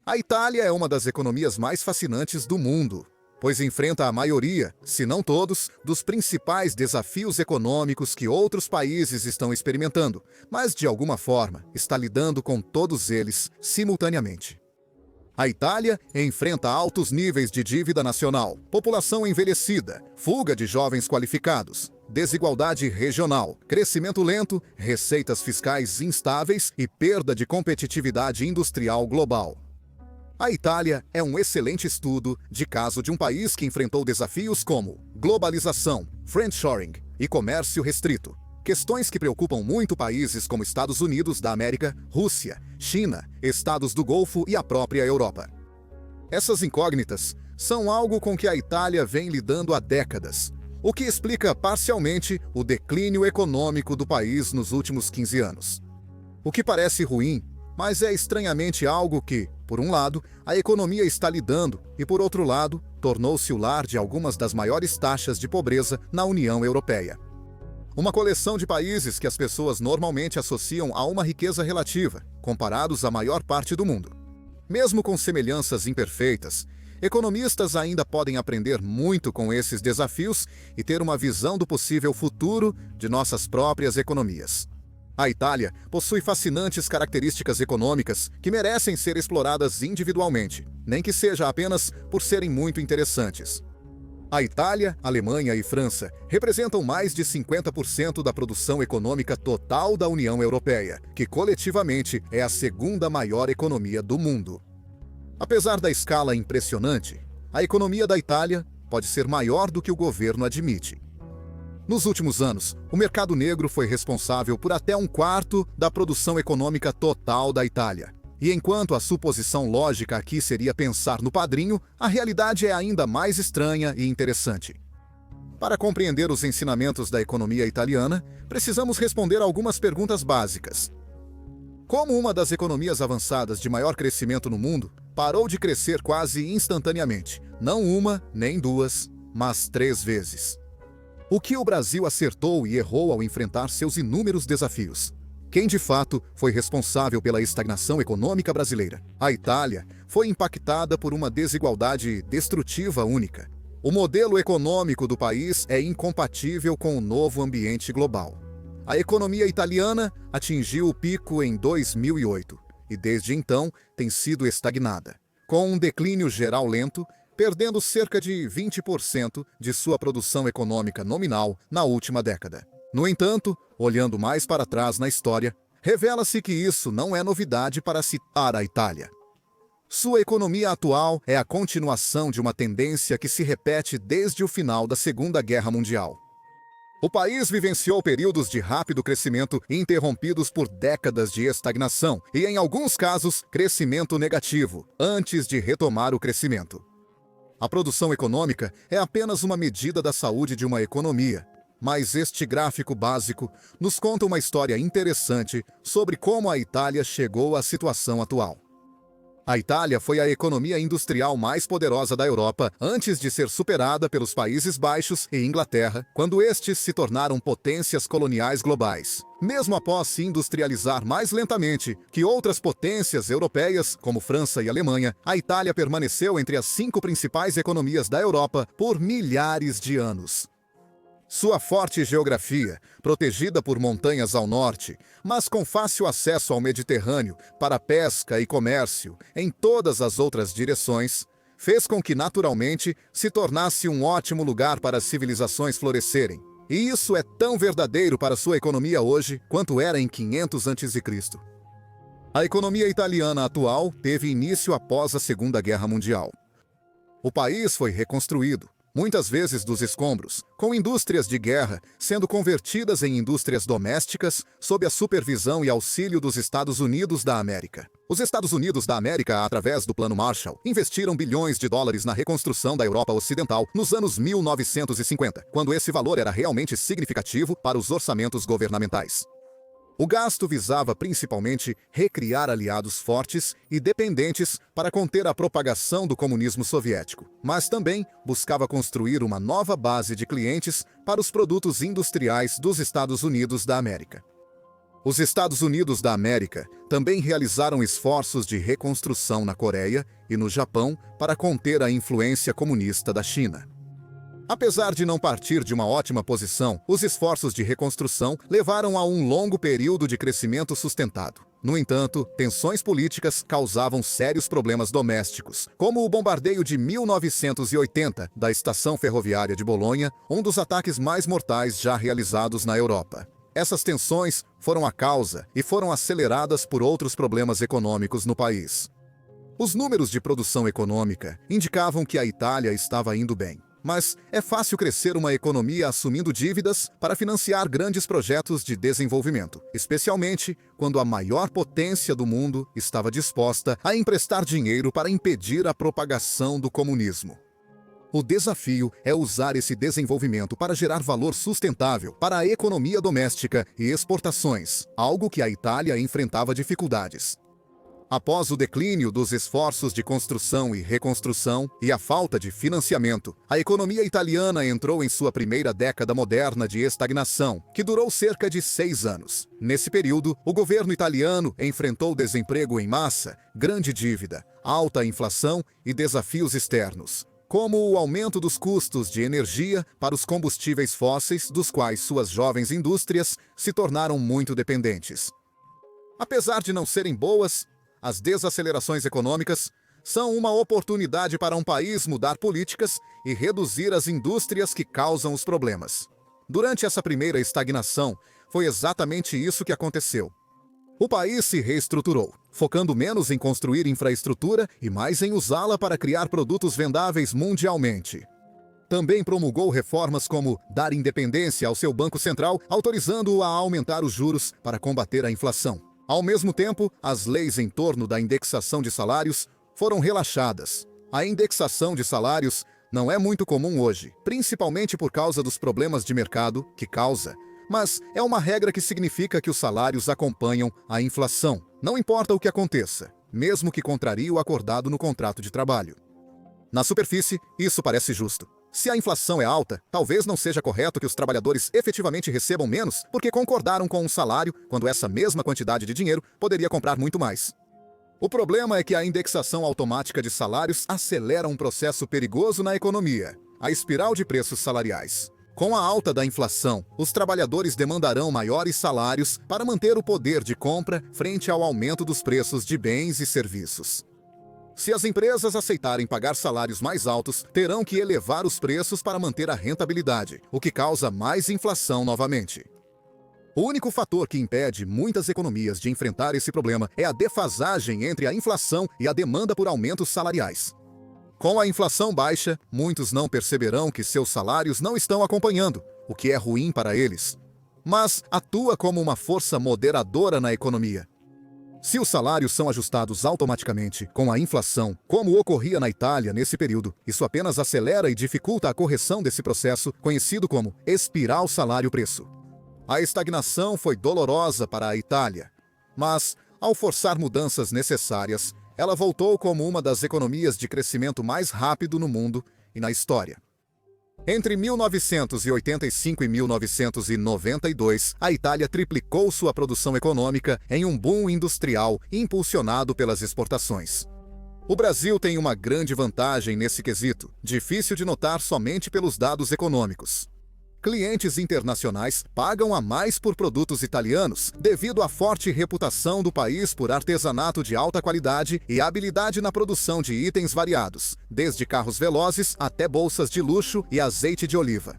A Itália é uma das economias mais fascinantes do mundo, pois enfrenta a maioria, se não todos, dos principais desafios econômicos que outros países estão experimentando, mas de alguma forma está lidando com todos eles simultaneamente. A Itália enfrenta altos níveis de dívida nacional, população envelhecida, fuga de jovens qualificados, desigualdade regional, crescimento lento, receitas fiscais instáveis e perda de competitividade industrial global. A Itália é um excelente estudo de caso de um país que enfrentou desafios como globalização, friendshoring e comércio restrito. Questões que preocupam muito países como Estados Unidos da América, Rússia, China, Estados do Golfo e a própria Europa. Essas incógnitas são algo com que a Itália vem lidando há décadas, o que explica parcialmente o declínio econômico do país nos últimos 15 anos. O que parece ruim, mas é estranhamente algo que, por um lado, a economia está lidando e, por outro lado, tornou-se o lar de algumas das maiores taxas de pobreza na União Europeia. Uma coleção de países que as pessoas normalmente associam a uma riqueza relativa, comparados à maior parte do mundo. Mesmo com semelhanças imperfeitas, economistas ainda podem aprender muito com esses desafios e ter uma visão do possível futuro de nossas próprias economias. A Itália possui fascinantes características econômicas que merecem ser exploradas individualmente, nem que seja apenas por serem muito interessantes. A Itália, Alemanha e França representam mais de 50% da produção econômica total da União Europeia, que coletivamente é a segunda maior economia do mundo. Apesar da escala impressionante, a economia da Itália pode ser maior do que o governo admite. Nos últimos anos, o mercado negro foi responsável por até 1/4 da produção econômica total da Itália. E enquanto a suposição lógica aqui seria pensar no padrinho, a realidade é ainda mais estranha e interessante. Para compreender os ensinamentos da economia italiana, precisamos responder algumas perguntas básicas. Como uma das economias avançadas de maior crescimento no mundo, parou de crescer quase instantaneamente, não uma, nem duas, mas 3 vezes? O que o Brasil acertou e errou ao enfrentar seus inúmeros desafios? Quem de fato foi responsável pela estagnação econômica brasileira? A Itália foi impactada por uma desigualdade destrutiva única. O modelo econômico do país é incompatível com o novo ambiente global. A economia italiana atingiu o pico em 2008 e desde então tem sido estagnada, com um declínio geral lento, perdendo cerca de 20% de sua produção econômica nominal na última década. No entanto, olhando mais para trás na história, revela-se que isso não é novidade para citar a Itália. Sua economia atual é a continuação de uma tendência que se repete desde o final da Segunda Guerra Mundial. O país vivenciou períodos de rápido crescimento interrompidos por décadas de estagnação e, em alguns casos, crescimento negativo, antes de retomar o crescimento. A produção econômica é apenas uma medida da saúde de uma economia. Mas este gráfico básico nos conta uma história interessante sobre como a Itália chegou à situação atual. A Itália foi a economia industrial mais poderosa da Europa antes de ser superada pelos Países Baixos e Inglaterra, quando estes se tornaram potências coloniais globais. Mesmo após se industrializar mais lentamente que outras potências europeias, como França e Alemanha, a Itália permaneceu entre as 5 principais economias da Europa por milhares de anos. Sua forte geografia, protegida por montanhas ao norte, mas com fácil acesso ao Mediterrâneo para pesca e comércio em todas as outras direções, fez com que naturalmente se tornasse um ótimo lugar para as civilizações florescerem. E isso é tão verdadeiro para sua economia hoje quanto era em 500 a.C. A economia italiana atual teve início após a Segunda Guerra Mundial. O país foi reconstruído, muitas vezes dos escombros, com indústrias de guerra sendo convertidas em indústrias domésticas sob a supervisão e auxílio dos Estados Unidos da América. Os Estados Unidos da América, através do Plano Marshall, investiram bilhões de dólares na reconstrução da Europa Ocidental nos anos 1950, quando esse valor era realmente significativo para os orçamentos governamentais. O gasto visava principalmente recriar aliados fortes e dependentes para conter a propagação do comunismo soviético, mas também buscava construir uma nova base de clientes para os produtos industriais dos Estados Unidos da América. Os Estados Unidos da América também realizaram esforços de reconstrução na Coreia e no Japão para conter a influência comunista da China. Apesar de não partir de uma ótima posição, os esforços de reconstrução levaram a um longo período de crescimento sustentado. No entanto, tensões políticas causavam sérios problemas domésticos, como o bombardeio de 1980 da estação ferroviária de Bolonha, um dos ataques mais mortais já realizados na Europa. Essas tensões foram a causa e foram aceleradas por outros problemas econômicos no país. Os números de produção econômica indicavam que a Itália estava indo bem. Mas é fácil crescer uma economia assumindo dívidas para financiar grandes projetos de desenvolvimento, especialmente quando a maior potência do mundo estava disposta a emprestar dinheiro para impedir a propagação do comunismo. O desafio é usar esse desenvolvimento para gerar valor sustentável para a economia doméstica e exportações, algo que a Itália enfrentava dificuldades. Após o declínio dos esforços de construção e reconstrução e a falta de financiamento, a economia italiana entrou em sua primeira década moderna de estagnação, que durou cerca de 6 anos. Nesse período, o governo italiano enfrentou desemprego em massa, grande dívida, alta inflação e desafios externos, como o aumento dos custos de energia para os combustíveis fósseis, dos quais suas jovens indústrias se tornaram muito dependentes. Apesar de não serem boas, as desacelerações econômicas são uma oportunidade para um país mudar políticas e reduzir as indústrias que causam os problemas. Durante essa primeira estagnação, foi exatamente isso que aconteceu. O país se reestruturou, focando menos em construir infraestrutura e mais em usá-la para criar produtos vendáveis mundialmente. Também promulgou reformas como dar independência ao seu Banco Central, autorizando-o a aumentar os juros para combater a inflação. Ao mesmo tempo, as leis em torno da indexação de salários foram relaxadas. A indexação de salários não é muito comum hoje, principalmente por causa dos problemas de mercado que causa, mas é uma regra que significa que os salários acompanham a inflação, não importa o que aconteça, mesmo que contrarie o acordado no contrato de trabalho. Na superfície, isso parece justo. Se a inflação é alta, talvez não seja correto que os trabalhadores efetivamente recebam menos porque concordaram com um salário quando essa mesma quantidade de dinheiro poderia comprar muito mais. O problema é que a indexação automática de salários acelera um processo perigoso na economia, a espiral de preços salariais. Com a alta da inflação, os trabalhadores demandarão maiores salários para manter o poder de compra frente ao aumento dos preços de bens e serviços. Se as empresas aceitarem pagar salários mais altos, terão que elevar os preços para manter a rentabilidade, o que causa mais inflação novamente. O único fator que impede muitas economias de enfrentar esse problema é a defasagem entre a inflação e a demanda por aumentos salariais. Com a inflação baixa, muitos não perceberão que seus salários não estão acompanhando, o que é ruim para eles, mas atua como uma força moderadora na economia. Se os salários são ajustados automaticamente com a inflação, como ocorria na Itália nesse período, isso apenas acelera e dificulta a correção desse processo, conhecido como espiral salário-preço. A estagnação foi dolorosa para a Itália, mas, ao forçar mudanças necessárias, ela voltou como uma das economias de crescimento mais rápido no mundo e na história. Entre 1985 e 1992, a Itália triplicou sua produção econômica em um boom industrial impulsionado pelas exportações. O Brasil tem uma grande vantagem nesse quesito, difícil de notar somente pelos dados econômicos. Clientes internacionais pagam a mais por produtos italianos devido à forte reputação do país por artesanato de alta qualidade e habilidade na produção de itens variados, desde carros velozes até bolsas de luxo e azeite de oliva.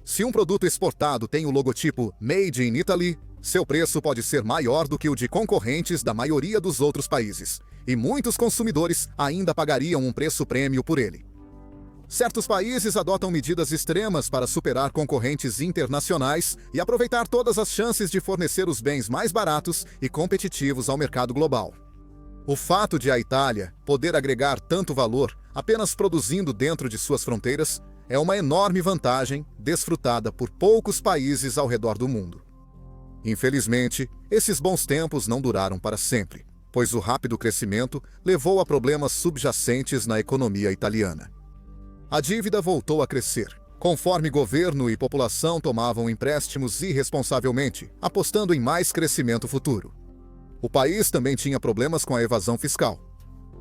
Se um produto exportado tem o logotipo Made in Italy, seu preço pode ser maior do que o de concorrentes da maioria dos outros países, e muitos consumidores ainda pagariam um preço prêmio por ele. Certos países adotam medidas extremas para superar concorrentes internacionais e aproveitar todas as chances de fornecer os bens mais baratos e competitivos ao mercado global. O fato de a Itália poder agregar tanto valor apenas produzindo dentro de suas fronteiras é uma enorme vantagem desfrutada por poucos países ao redor do mundo. Infelizmente, esses bons tempos não duraram para sempre, pois o rápido crescimento levou a problemas subjacentes na economia italiana. A dívida voltou a crescer, conforme governo e população tomavam empréstimos irresponsavelmente, apostando em mais crescimento futuro. O país também tinha problemas com a evasão fiscal.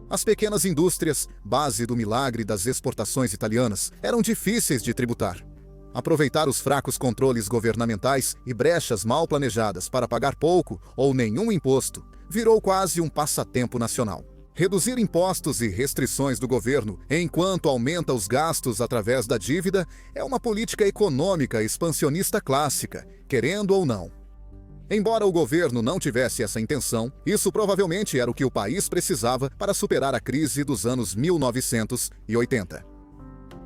As pequenas indústrias, base do milagre das exportações italianas, eram difíceis de tributar. Aproveitar os fracos controles governamentais e brechas mal planejadas para pagar pouco ou nenhum imposto virou quase um passatempo nacional. Reduzir impostos e restrições do governo enquanto aumenta os gastos através da dívida é uma política econômica expansionista clássica, querendo ou não. Embora o governo não tivesse essa intenção, isso provavelmente era o que o país precisava para superar a crise dos anos 1980.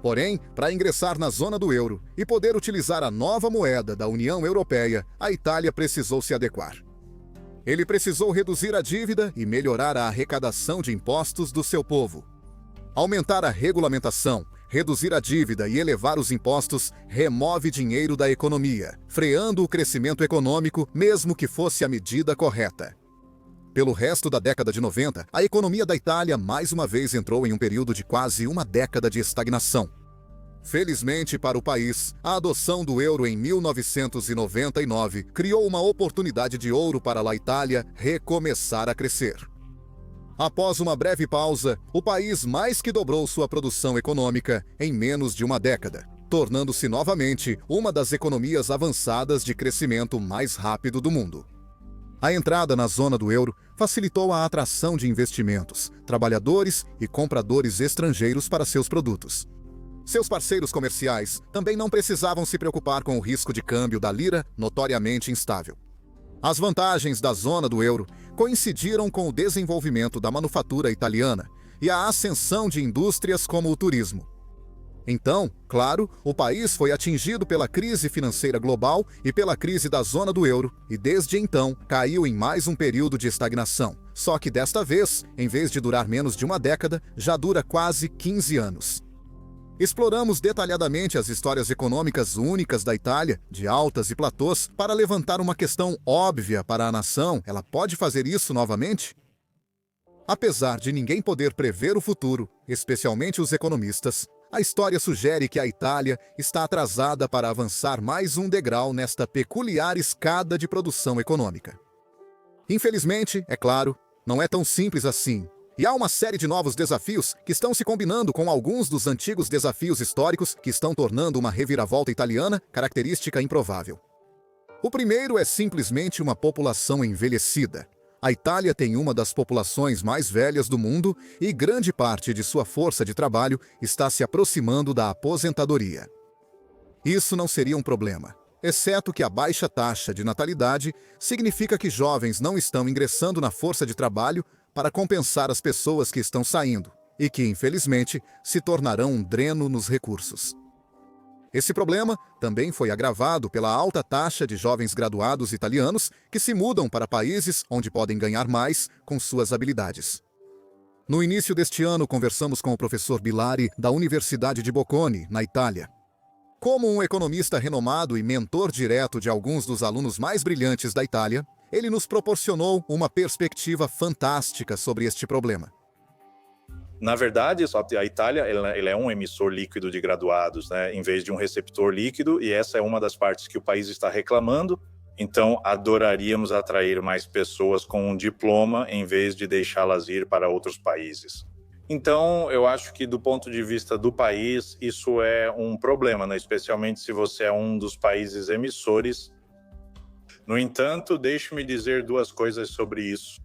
Porém, para ingressar na zona do euro e poder utilizar a nova moeda da União Europeia, a Itália precisou se adequar. Ele precisou reduzir a dívida e melhorar a arrecadação de impostos do seu povo. Aumentar a regulamentação, reduzir a dívida e elevar os impostos remove dinheiro da economia, freando o crescimento econômico, mesmo que fosse a medida correta. Pelo resto da década de 90, a economia da Itália mais uma vez entrou em um período de quase uma década de estagnação. Felizmente para o país, a adoção do euro em 1999 criou uma oportunidade de ouro para a Itália recomeçar a crescer. Após uma breve pausa, o país mais que dobrou sua produção econômica em menos de uma década, tornando-se novamente uma das economias avançadas de crescimento mais rápido do mundo. A entrada na zona do euro facilitou a atração de investimentos, trabalhadores e compradores estrangeiros para seus produtos. Seus parceiros comerciais também não precisavam se preocupar com o risco de câmbio da lira, notoriamente instável. As vantagens da zona do euro coincidiram com o desenvolvimento da manufatura italiana e a ascensão de indústrias como o turismo. Então, claro, o país foi atingido pela crise financeira global e pela crise da zona do euro, e desde então caiu em mais um período de estagnação. Só que desta vez, em vez de durar menos de uma década, já dura quase 15 anos. Exploramos detalhadamente as histórias econômicas únicas da Itália, de altas e platôs, para levantar uma questão óbvia para a nação: ela pode fazer isso novamente? Apesar de ninguém poder prever o futuro, especialmente os economistas, a história sugere que a Itália está atrasada para avançar mais um degrau nesta peculiar escada de produção econômica. Infelizmente, é claro, não é tão simples assim. E há uma série de novos desafios que estão se combinando com alguns dos antigos desafios históricos que estão tornando uma reviravolta italiana característica improvável. O primeiro é simplesmente uma população envelhecida. A Itália tem uma das populações mais velhas do mundo e grande parte de sua força de trabalho está se aproximando da aposentadoria. Isso não seria um problema, exceto que a baixa taxa de natalidade significa que jovens não estão ingressando na força de trabalho para compensar as pessoas que estão saindo e que, infelizmente, se tornarão um dreno nos recursos. Esse problema também foi agravado pela alta taxa de jovens graduados italianos que se mudam para países onde podem ganhar mais com suas habilidades. No início deste ano, conversamos com o professor Bilari, da Universidade de Bocconi, na Itália. Como um economista renomado e mentor direto de alguns dos alunos mais brilhantes da Itália, ele nos proporcionou uma perspectiva fantástica sobre este problema. Na verdade, a Itália ela é um emissor líquido de graduados, né, em vez de um receptor líquido, e essa é uma das partes que o país está reclamando. Então, adoraríamos atrair mais pessoas com um diploma em vez de deixá-las ir para outros países. Então, eu acho que do ponto de vista do país, isso é um problema, né, especialmente se você é um dos países emissores. No entanto, deixe-me dizer duas coisas sobre isso.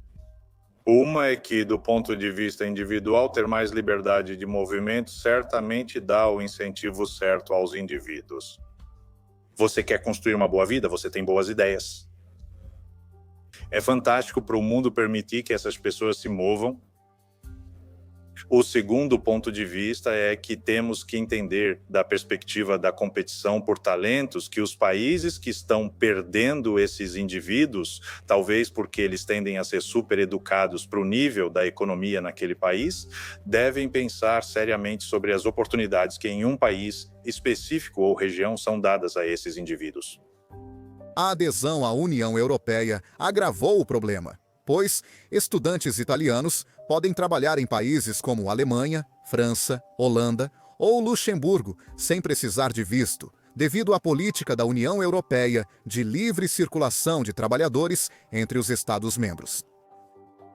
Uma é que, do ponto de vista individual, ter mais liberdade de movimento certamente dá o incentivo certo aos indivíduos. Você quer construir uma boa vida? Você tem boas ideias. É fantástico para o mundo permitir que essas pessoas se movam. O segundo ponto de vista é que temos que entender, da perspectiva da competição por talentos, que os países que estão perdendo esses indivíduos, talvez porque eles tendem a ser super educados para o nível da economia naquele país, devem pensar seriamente sobre as oportunidades que em um país específico ou região são dadas a esses indivíduos. A adesão à União Europeia agravou o problema, pois estudantes italianos podem trabalhar em países como Alemanha, França, Holanda ou Luxemburgo, sem precisar de visto, devido à política da União Europeia de livre circulação de trabalhadores entre os Estados-membros.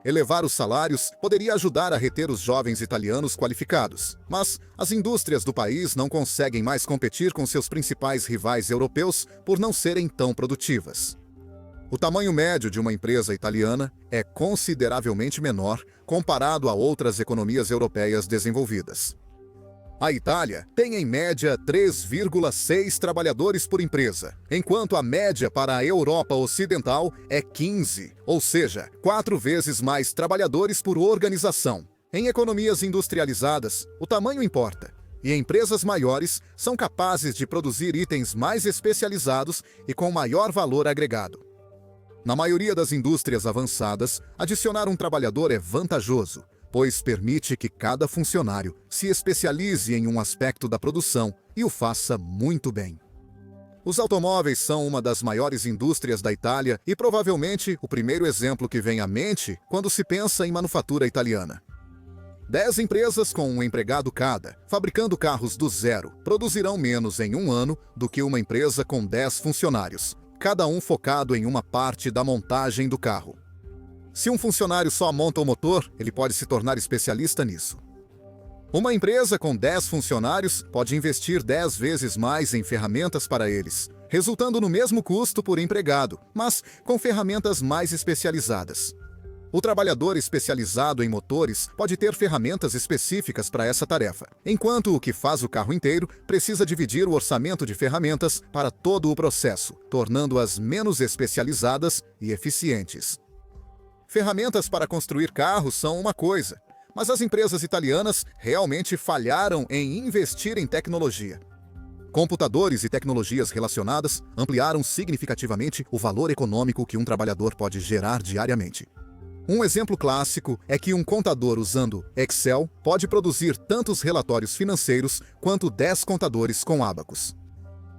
Elevar os salários poderia ajudar a reter os jovens italianos qualificados, mas as indústrias do país não conseguem mais competir com seus principais rivais europeus por não serem tão produtivas. O tamanho médio de uma empresa italiana é consideravelmente menor comparado a outras economias europeias desenvolvidas. A Itália tem em média 3,6 trabalhadores por empresa, enquanto a média para a Europa Ocidental é 15, ou seja, 4 vezes mais trabalhadores por organização. Em economias industrializadas, o tamanho importa, e empresas maiores são capazes de produzir itens mais especializados e com maior valor agregado. Na maioria das indústrias avançadas, adicionar um trabalhador é vantajoso, pois permite que cada funcionário se especialize em um aspecto da produção e o faça muito bem. Os automóveis são uma das maiores indústrias da Itália e provavelmente o primeiro exemplo que vem à mente quando se pensa em manufatura italiana. 10 empresas com um empregado cada, fabricando carros do zero, produzirão menos em um ano do que uma empresa com 10 funcionários, cada um focado em uma parte da montagem do carro. Se um funcionário só monta o motor, ele pode se tornar especialista nisso. Uma empresa com 10 funcionários pode investir 10 vezes mais em ferramentas para eles, resultando no mesmo custo por empregado, mas com ferramentas mais especializadas. O trabalhador especializado em motores pode ter ferramentas específicas para essa tarefa, enquanto o que faz o carro inteiro precisa dividir o orçamento de ferramentas para todo o processo, tornando-as menos especializadas e eficientes. Ferramentas para construir carros são uma coisa, mas as empresas italianas realmente falharam em investir em tecnologia. Computadores e tecnologias relacionadas ampliaram significativamente o valor econômico que um trabalhador pode gerar diariamente. Um exemplo clássico é que um contador usando Excel pode produzir tantos relatórios financeiros quanto 10 contadores com Abacus.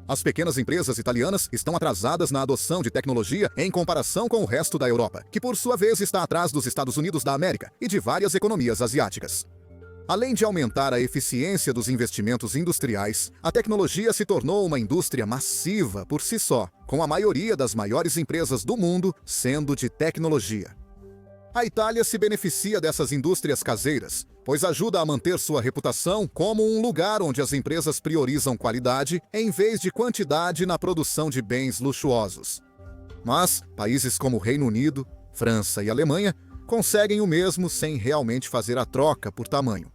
As pequenas empresas italianas estão atrasadas na adoção de tecnologia em comparação com o resto da Europa, que por sua vez está atrás dos Estados Unidos da América e de várias economias asiáticas. Além de aumentar a eficiência dos investimentos industriais, a tecnologia se tornou uma indústria massiva por si só, com a maioria das maiores empresas do mundo sendo de tecnologia. A Itália se beneficia dessas indústrias caseiras, pois ajuda a manter sua reputação como um lugar onde as empresas priorizam qualidade em vez de quantidade na produção de bens luxuosos. Mas países como Reino Unido, França e Alemanha conseguem o mesmo sem realmente fazer a troca por tamanho.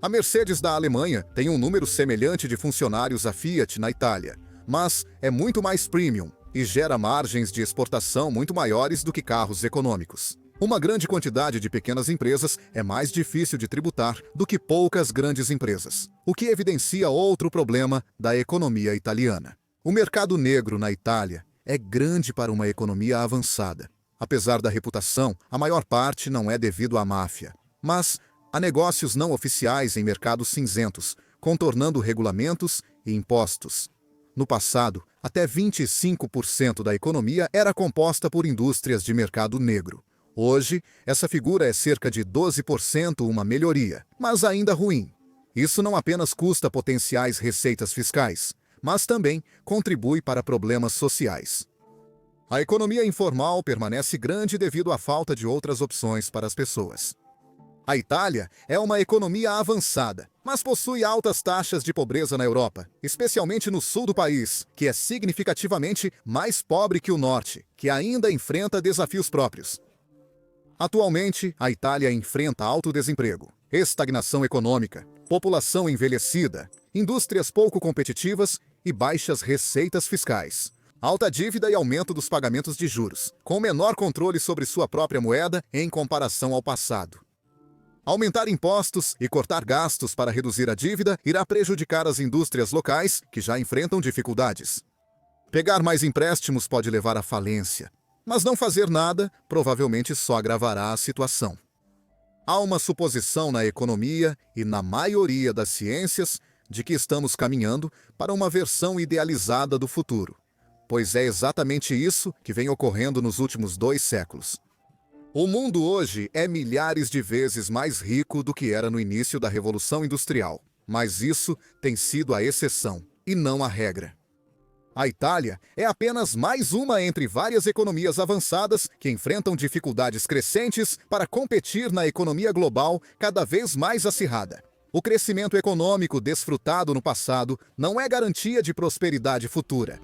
A Mercedes da Alemanha tem um número semelhante de funcionários à Fiat na Itália, mas é muito mais premium e gera margens de exportação muito maiores do que carros econômicos. Uma grande quantidade de pequenas empresas é mais difícil de tributar do que poucas grandes empresas, o que evidencia outro problema da economia italiana. O mercado negro na Itália é grande para uma economia avançada. Apesar da reputação, a maior parte não é devido à máfia, mas há negócios não oficiais em mercados cinzentos, contornando regulamentos e impostos. No passado, até 25% da economia era composta por indústrias de mercado negro. Hoje, essa figura é cerca de 12%, uma melhoria, mas ainda ruim. Isso não apenas custa potenciais receitas fiscais, mas também contribui para problemas sociais. A economia informal permanece grande devido à falta de outras opções para as pessoas. A Itália é uma economia avançada, mas possui altas taxas de pobreza na Europa, especialmente no sul do país, que é significativamente mais pobre que o norte, que ainda enfrenta desafios próprios. Atualmente, a Itália enfrenta alto desemprego, estagnação econômica, população envelhecida, indústrias pouco competitivas e baixas receitas fiscais, alta dívida e aumento dos pagamentos de juros, com menor controle sobre sua própria moeda em comparação ao passado. Aumentar impostos e cortar gastos para reduzir a dívida irá prejudicar as indústrias locais que já enfrentam dificuldades. Pegar mais empréstimos pode levar à falência. Mas não fazer nada provavelmente só agravará a situação. Há uma suposição na economia e na maioria das ciências de que estamos caminhando para uma versão idealizada do futuro, pois é exatamente isso que vem ocorrendo nos últimos 2 séculos. O mundo hoje é milhares de vezes mais rico do que era no início da Revolução Industrial, Mas isso tem sido a exceção e não a regra. A Itália é apenas mais uma entre várias economias avançadas que enfrentam dificuldades crescentes para competir na economia global cada vez mais acirrada. O crescimento econômico desfrutado no passado não é garantia de prosperidade futura.